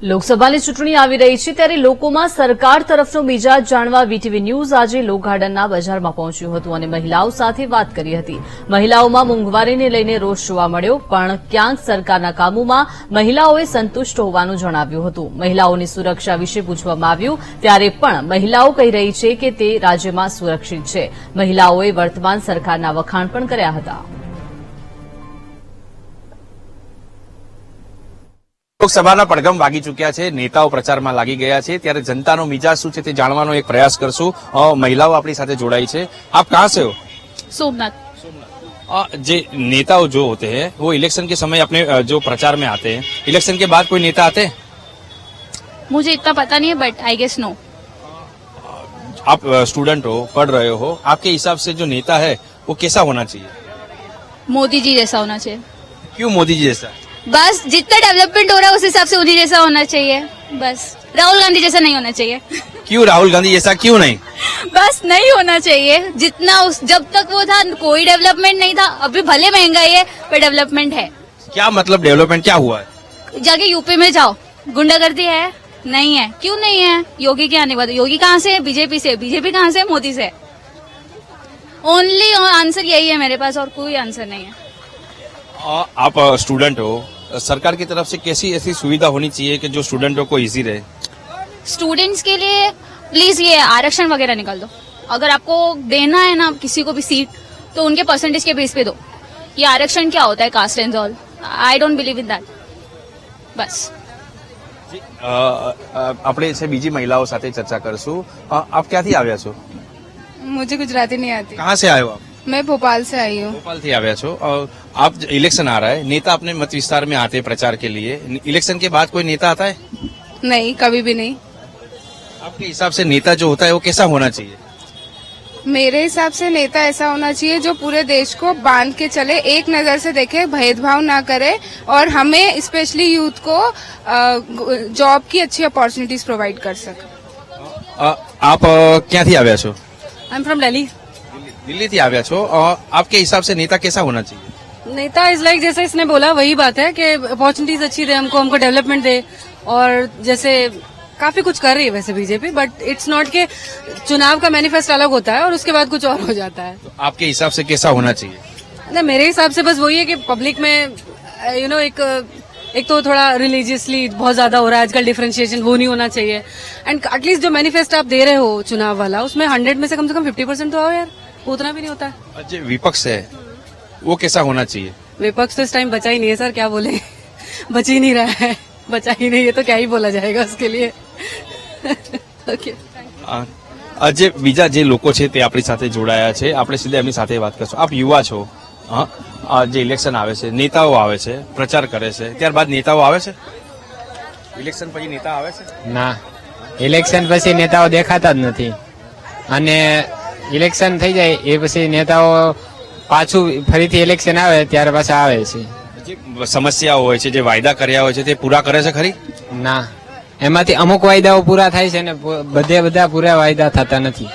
લોકસભાની ચૂંટણી આવી રહી છે ત્યારે લોકોમાં સરકાર તરફનો મિજાજ જાણવા વીટીવી ન્યૂઝ આજે લો ગાર્ડનના બજારમાં પહોંચ્યું હતું અને મહિલાઓ સાથે વાત કરી હતી. મહિલાઓમાં મોંઘવારીને લઈને રોષ જોવા મળ્યો, પણ ક્યાંક સરકારના કામોમાં મહિલાઓએ સંતુષ્ટ હોવાનું જણાવ્યું હતું. મહિલાઓની સુરક્ષા વિશે પૂછવામાં આવ્યું ત્યારે પણ મહિલાઓ કહી રહી છે કે તે રાજ્યમાં સુરક્ષિત છે. મહિલાઓએ વર્તમાન સરકારના વખાણ પણ કર્યા હતા. લોકસભાના પડઘમ વાગી ચૂક્યા છે, નેતાઓ પ્રચારમાં લાગી ગયા છે, ત્યારે જનતાનો મિજાજ શું છે તે જાણવાનો એક પ્રયાસ કરશું. મહિલાઓ આપણી સાથે જોડાई છે. आप कहाँ से हो? सोमनाथ। जे नेताओं जो होते हैं वो इलेक्शन के समय अपने जो प्रचार में आते हैं, इलेक्शन के बाद कोई नेता आते हैं? मुझे इतना पता नहीं है बट आई गेस नो। आप स्टूडेंट हो, पढ़ रहे हो, आपके हिसाब से जो नेता है वो कैसा होना चाहिए? मोदी जी जैसा होना चाहिए। क्यों मोदी जी जैसा? बस जितना डेवलपमेंट हो रहा है उस हिसाब से उन्हीं जैसा होना चाहिए। बस राहुल गांधी जैसा नहीं होना चाहिए। क्यों राहुल गांधी जैसा क्यों नहीं? बस नहीं होना चाहिए। जितना जब तक वो था कोई डेवलपमेंट नहीं था। अभी भले महंगाई है पर डेवलपमेंट है। क्या मतलब डेवलपमेंट क्या हुआ है? जाके यूपी में जाओ, गुंडागर्दी है नहीं है। क्यों नहीं है? योगी के आने बाद योगी कहाँ से है? बीजेपी से। बीजेपी कहाँ से? मोदी से। ओनली आंसर यही है मेरे पास और कोई आंसर नहीं है। आप स्टूडेंट हो, सरकार की तरफ से कैसी ऐसी सुविधा होनी चाहिए कि जो स्टूडेंटों को इजी रहे? स्टूडेंट्स के लिए प्लीज ये आरक्षण वगैरह निकाल दो। अगर आपको देना है ना किसी को भी सीट तो उनके परसेंटेज के बेस पे दो। ये आरक्षण क्या होता है? Caste and all, I don't believe in that. बस આપણે છે બીજી મહિલાઓ સાથે ચર્ચા કરશું. આપ ક્યાંથી આવ્યા છો? मुझे गुजराती नहीं आती। कहाँ से आए हो आप? मैं भोपाल से आई हूँ। भोपाल થી આવ્યા છો. आप इलेक्शन आ रहा है, नेता अपने मत विस्तार में आते हैं प्रचार के लिए. इलेक्शन के बाद कोई नेता आता है? नहीं, कभी भी नहीं। आपके हिसाब से नेता जो होता है वो कैसा होना चाहिए? मेरे हिसाब से नेता ऐसा होना चाहिए जो पूरे देश को बांध के चले, एक नजर से देखे, भेदभाव ना करे और हमें स्पेशली यूथ को जॉब की अच्छी अपॉर्चुनिटीज प्रोवाइड कर सके। आप ક્યાંથી આવ્યા છો? I am from Delhi. Delhi થી આવ્યા છો. आपके हिसाब से नेता कैसा होना चाहिए? नेता इज लाइक जैसे इसने बोला वही बात है कि अपॉर्चुनिटीज अच्छी दे हमको डेवलपमेंट दे। और जैसे काफी कुछ कर रही है वैसे बीजेपी, बट इट्स नॉट के चुनाव का मैनिफेस्टो अलग होता है और उसके बाद कुछ और हो जाता है। तो आपके हिसाब से कैसा होना चाहिए? ना मेरे हिसाब से बस वही है कि पब्लिक में एक तो थोड़ा रिलीजियसली बहुत ज्यादा हो रहा है आजकल, डिफरेंशिएशन वो नहीं होना चाहिए। एंड एटलीस्ट जो मैनिफेस्टो आप दे रहे हो चुनाव वाला, उसमें 100 में से कम 50% तो आओ यार, उतना भी नहीं होता है। जो विपक्ष है वो कैसा होना चाहिए? विपक्ष तो इस टाइम बचा ही नहीं है सर, क्या बोले बच ही नहीं रहा है, बचा ही नहीं है तो क्या ही बोला जाएगा उसके लिए। ओके। જે બીજા જે લોકો છે તે આપણી સાથે જોડાયા છે, આપણે સીધા એમની સાથે વાત કરશું. આપ યુવા છો, જે ઇલેક્શન આવે છે, નેતાઓ આવે છે, પ્રચાર કરે છે, ત્યારબાદ નેતાઓ આવે છે? ઇલેક્શન પછી નેતા આવે છે? ના, ઇલેક્શન પછી નેતાઓ દેખાતા જ નથી અને ઇલેક્શન થઈ જાય એ પછી નેતાઓ પાછું ફરીથી ઇલેક્શન આવે ત્યારે પાછા આવે છે. જે સમસ્યાઓ હોય છે, જે વાયદા કર્યા હોય છે તે પૂરા કરે છે ખરી? ના, એમાંથી અમુક વાયદાઓ પૂરા થાય છે ને બધા પૂરા વાયદા થતા નથી.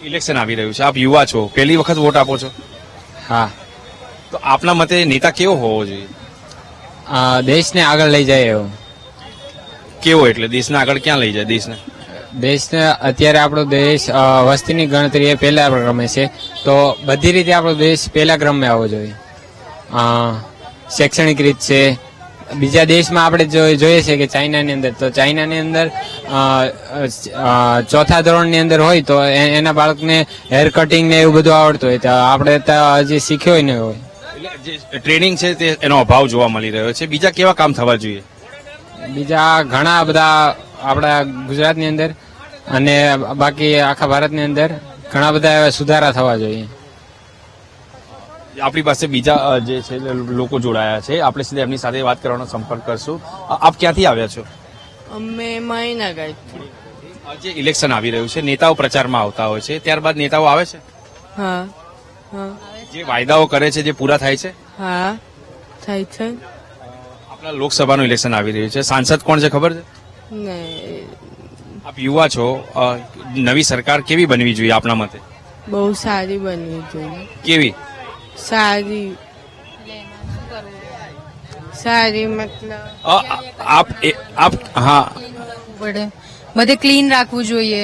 ઇલેક્શન આવી રહ્યું છે, આપ યુવા છો, પહેલી વખત વોટ આપો છો, હા, તો આપના મતે નેતા કેવો હોવો જોઈએ? દેશને આગળ લઈ જાય એવો. કેવો એટલે દેશને આગળ ક્યાં લઈ જાય? દેશને અત્યારે આપણો દેશ વસ્તીની ગણતરી એ પહેલા ક્રમે છે, તો બધી રીતે આપણો દેશ પહેલા ક્રમે આવવો જોઈએ. શૈક્ષણિક રીત છે, બીજા દેશમાં આપણે જોઈએ છે કે ચાઇનાની અંદર, તો ચાઇનાની અંદર ચોથા ધોરણની અંદર હોય તો એના બાળકને હેર કટિંગ ને એવું બધું આવડતું હોય, તો આપણે હજી શીખ્યો ન હોય. જે ટ્રેનિંગ છે તે એનો અભાવ જોવા મળી રહ્યો છે. બીજા કેવા કામ થવા જોઈએ? બીજા ઘણા બધા આપણા ગુજરાતની અંદર અને બાકી આખા ભારતની અંદર ઘણા બધા એવા સુધારા થવા જોઈએ. આપણી પાસે બીજા જે છે લોકો જોડાયા છે, આપણે સીધા એમની સાથે વાત કરવાનો સંપર્ક કરશું. આપ ક્યાંથી આવ્યા છો? અમે મહીનગર. જે ઇલેક્શન આવી રહ્યું છે, નેતાઓ પ્રચારમાં આવતા હોય છે, ત્યારબાદ નેતાઓ આવે છે? હા હા. જે વાયદાઓ કરે છે જે પૂરા થાય છે? હા થાય છે. આપણા લોકસભાનું ઇલેક્શન આવી રહ્યું છે, સાંસદ કોણ છે ખબર છે? ને આપ યુવા છો, નવી સરકાર કેવી બનવી જોઈએ આપના મતે? બહુ સારી બનવી જોઈએ. કેવી? સારી સારી મતલબ આપ હા પડે બધે ક્લીન રાખવું જોઈએ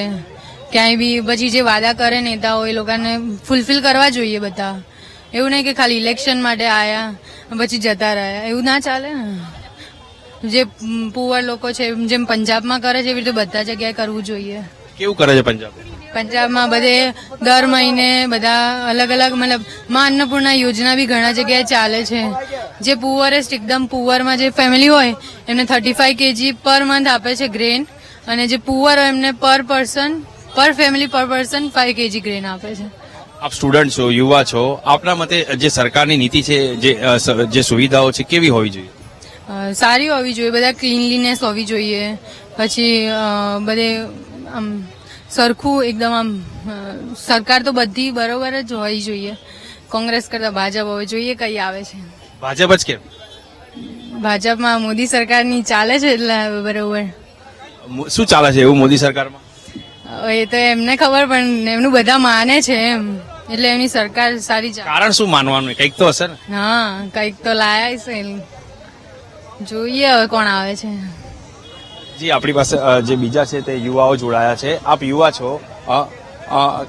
ક્યાંય બી પછી જે વાદા કરે નેતાઓ એ લોકોને ફૂલફિલ કરવા જોઈએ બધા એવું નહીં કે ખાલી ઇલેક્શન માટે આયા પછી જતા રહ્યા એવું ના ચાલે ને જે પુઅર લોકો છે જેમ પંજાબમાં કરે છે એવી રીતે બધા જગ્યાએ કરવું જોઈએ કેવું કરે છે પંજાબ પંજાબમાં બધે દર મહિને બધા અલગ અલગ મતલબ માં અન્નપૂર્ણા યોજના બી ઘણા જગ્યાએ ચાલે છે જે પુઅરેસ્ટ એકદમ પુઅરમાં જે ફેમિલી હોય એમને 35 kg પર મંથ આપે છે ગ્રેન અને જે પુઅર હોય એમને પર ફેમિલી પર પર્સન 5 kg ગ્રેન આપે છે આપ સ્ટુડન્ટ છો યુવા છો આપના મતે જે સરકારની નીતિ છે જે સુવિધાઓ છે કેવી હોવી જોઈએ સારી હોવી જોઈએ બધા ક્લીનલીનેસ હોવી જોઈએ પછી બધે આમ સરખું એકદમ આમ સરકાર તો બધી બરોબર જ હોવી જોઈએ કોંગ્રેસ કરતા ભાજપ હોવી જોઈએ કઈ આવે છે ભાજપ જ કેમ ભાજપમાં મોદી સરકારની ચાલે છે એટલે બરોબર શું ચાલે છે એવું મોદી સરકારમાં એ તો એમને ખબર પણ એમનું બધા માને છે એમ એટલે એમની સરકાર સારી ચાલે કારણ શું માનવાનું કંઈક તો હશે ને હા કઈક તો લાયા છે જોઈએ હવે કોણ આવે છે જી આપણી પાસે જે બીજા છે તે યુવાઓ જોડાયા છે આપ યુવા છો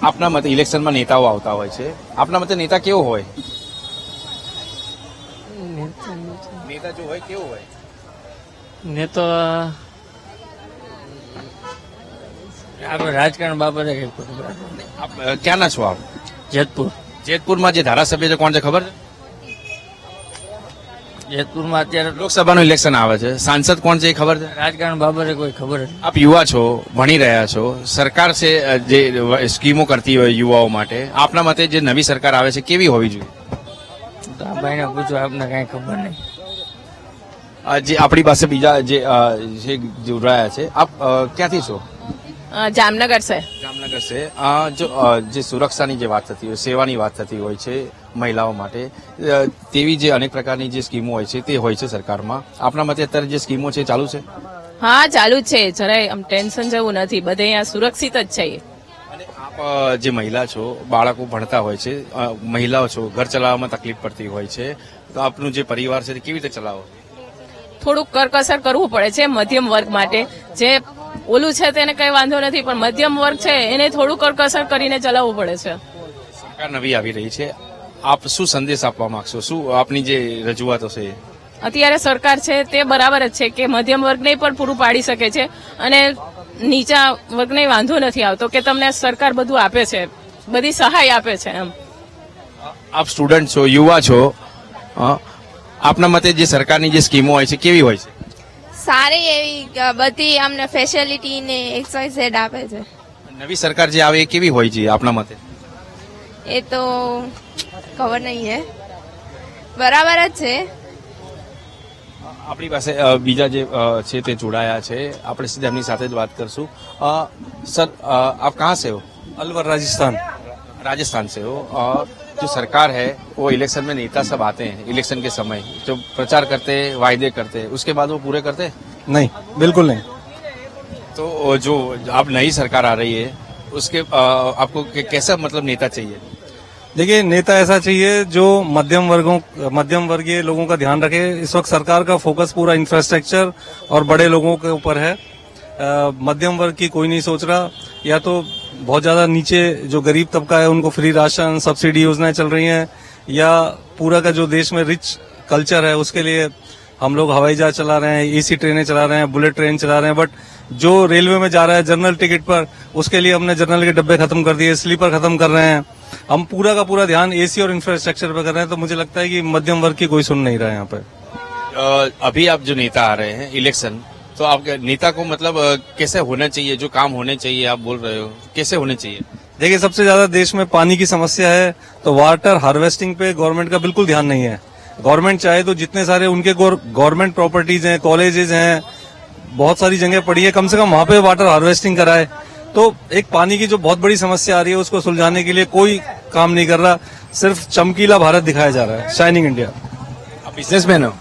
આપના મતે ઇલેક્શનમાં નેતાઓ આવતા હોય છે આપના મતે નેતા કેવો હોય નેતા જો હોય કેવો હોય ને તો આપણે રાજકારણ બાબતે કઈ ખબર આપ ક્યાંના છો આપ જેતપુર જેતપુરમાં જે ધારાસભ્ય છે કોણ છે ખબર છે જેતપુરમાં અત્યારે લોકસભાનું ઇલેક્શન આવે છે સાંસદ કોણ છે એ ખબર છે રાજકારણ બાબતે કોઈ ખબર જ આપ યુવા છો ભણી રહ્યા છો સરકાર છે જે સ્કીમો કરતી હોય યુવાઓ માટે આપના મતે જે નવી સરકાર આવે છે કેવી હોવી જોઈએ તો આ ભાઈને પૂછો આપને કઈ ખબર નહીં જે આપણી પાસે બીજા જે જોડાયા છે આપ ક્યાંથી છો જામનગર છે જામનગર છે જો જે સુરક્ષાની જે વાત થતી હોય સેવાની વાત થતી હોય છે મહિલાઓ માટે તેવી જે અનેક પ્રકારની જે સ્કીમો હોય છે તે હોય છે સરકારમાં આપના મતે અત્યારે જે સ્કીમો છે ચાલુ છે હા ચાલુ જ છે જરાય આમ ટેન્શન જેવું નથી બધે અહીંયા સુરક્ષિત જ છે અને આપ જે મહિલા છો બાળકો ભણતા હોય છે મહિલાઓ છો ઘર ચલાવવામાં તકલીફ પડતી હોય છે તો આપનું જે પરિવાર છે તે કેવી રીતે ચલાવો થોડુંક કરકસર કરવું પડે છે મધ્યમ વર્ગ માટે જે ઓલું છે તેને કઈ વાંધો નથી પણ મધ્યમ વર્ગ છે એને થોડું કરકસર કરીને ચલાવવું પડે છે સરકાર નવી આવી રહી છે આપ શું સંદેશ આપવા માંગશો શું આપની જે રજૂઆતો છે અત્યારે સરકાર છે તે બરાબર જ છે કે મધ્યમ વર્ગને પણ પૂરું પાડી શકે છે અને નીચા વર્ગને વાંધો નથી આવતો કે તમને સરકાર બધું આપે છે બધી સહાય આપે છે એમ આપ સ્ટુડન્ટ છો યુવા છો આપના મતે જે સરકારની જે સ્કીમો હોય છે કેવી હોય છે સારી એવી બધી અમને ફેસિલિટી ને XYZ આપે છે નવી સરકાર જે આવે એ કેવી હોય છે આપના મતે એ તો ખબર નહીં હે બરાબર જ છે આપણી પાસે બીજા જે છે તે જોડાયા છે આપણે સીધા એમની સાથે જ વાત કરશું સર આપ કहाँ से हो अलवर राजस्थान राजस्थान से हो जो सरकार है वो इलेक्शन में नेता सब आते हैं इलेक्शन के समय जो प्रचार करते हैं वायदे करते हैं उसके बाद वो पूरे करते हैं नहीं बिल्कुल नहीं तो जो अब नई सरकार आ रही है उसके आपको कैसा मतलब नेता चाहिए देखिए नेता ऐसा चाहिए जो मध्यम वर्गीय लोगों का ध्यान रखे इस वक्त सरकार का फोकस पूरा इंफ्रास्ट्रक्चर और बड़े लोगों के ऊपर है मध्यम वर्ग की कोई नहीं सोच रहा या तो बहुत ज्यादा नीचे जो गरीब तबका है उनको फ्री राशन सब्सिडी योजनाएं चल रही हैं या पूरा का जो देश में रिच कल्चर है उसके लिए हम लोग हवाई जहाज चला रहे हैं एसी ट्रेनें चला रहे हैं बुलेट ट्रेन चला रहे हैं बट जो रेलवे में जा रहा है जनरल टिकट पर उसके लिए हमने जनरल के डब्बे खत्म कर दिए स्लीपर खत्म कर रहे हैं हम पूरा का पूरा ध्यान एसी और इंफ्रास्ट्रक्चर पे कर रहे हैं तो मुझे लगता है कि मध्यम वर्ग की कोई सुन नहीं रहा है यहाँ पे अभी आप जो नेता आ रहे हैं इलेक्शन तो आप नेता को मतलब कैसे होना चाहिए जो काम होने चाहिए आप बोल रहे हो कैसे होने चाहिए देखिए सबसे ज्यादा देश में पानी की समस्या है तो वाटर हार्वेस्टिंग पे गवर्नमेंट का बिल्कुल ध्यान नहीं है गवर्नमेंट चाहे तो जितने सारे उनके गवर्नमेंट प्रॉपर्टीज हैं कॉलेजेस हैं बहुत सारी जगह पड़ी है कम से कम वहां पे वाटर हार्वेस्टिंग कराए तो एक पानी की जो बहुत बड़ी समस्या आ रही है उसको सुलझाने के लिए कोई काम नहीं कर रहा सिर्फ चमकीला भारत दिखाया जा रहा है शाइनिंग इंडिया आप बिजनेसमैन हो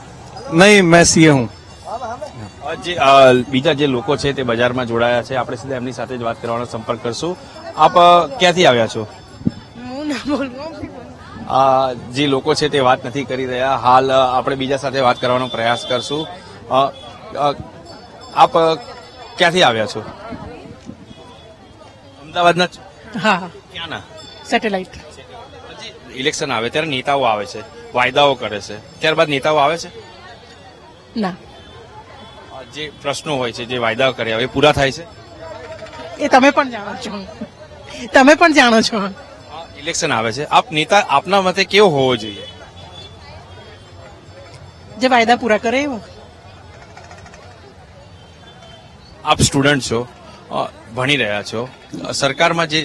नहीं मैं सीए हूँ જે બીજા જે લોકો છે તે બજારમાં જોડાયા છે આપણે સીધા એમની સાથે જ વાત કરવાનો સંપર્ક કરશું આપ ક્યાંથી આવ્યા છો હું ના બોલું જે લોકો છે તે વાત નથી કરી રહ્યા. હાલ આપણે બીજા સાથે વાત કરવાનો પ્રયાસ કરશું. આપ ક્યાંથી આવ્યા છો? અમદાવાદના જ? હા, ક્યાંના? સેટેલાઇટ. ઇલેક્શન આવે ત્યારે નેતાઓ આવે છે, વાયદાઓ કરે છે, ત્યારબાદ નેતાઓ આવે છે. ના, જે પ્રશ્નો હોય છે, જે વાયદાઓ કર્યા હોય એ પૂરા થાય છે. એ તમે પણ જાણો છો. તમે પણ જાણો છો. ઇલેક્શન આવે છે, આપ નેતા આપના મતે કેવો હોવો જોઈએ? જે વાયદા પૂરા કરે એવું. આપ સ્ટુડન્ટ છો, ભણી રહ્યા છો, સરકારમાં જે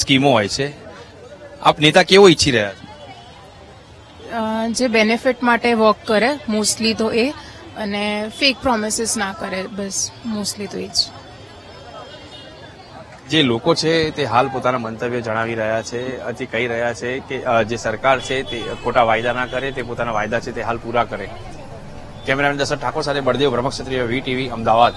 સ્કીમો હોય છે, આપ નેતા કેવો ઈચ્છી રહ્યા છો? જે બેનિફિટ માટે વર્ક કરે મોસ્ટલી તો એ, અને ફેક પ્રોમિસીસ ના કરે, બસ મોસ્ટલી તો એ જ. જે લોકો છે તે હાલ પોતાના મંતવ્ય જણાવી રહ્યા છે, તે કહી રહ્યા છે કે જે સરકાર છે તે ખોટા વાયદા ના કરે, તે પોતાના વાયદા છે તે હાલ પૂરા કરે. કેમેરામેન દશરથ ઠાકોર સાથે બળદેવ બ્રહ્મક્ષત્રિય, VTV, અમદાવાદ.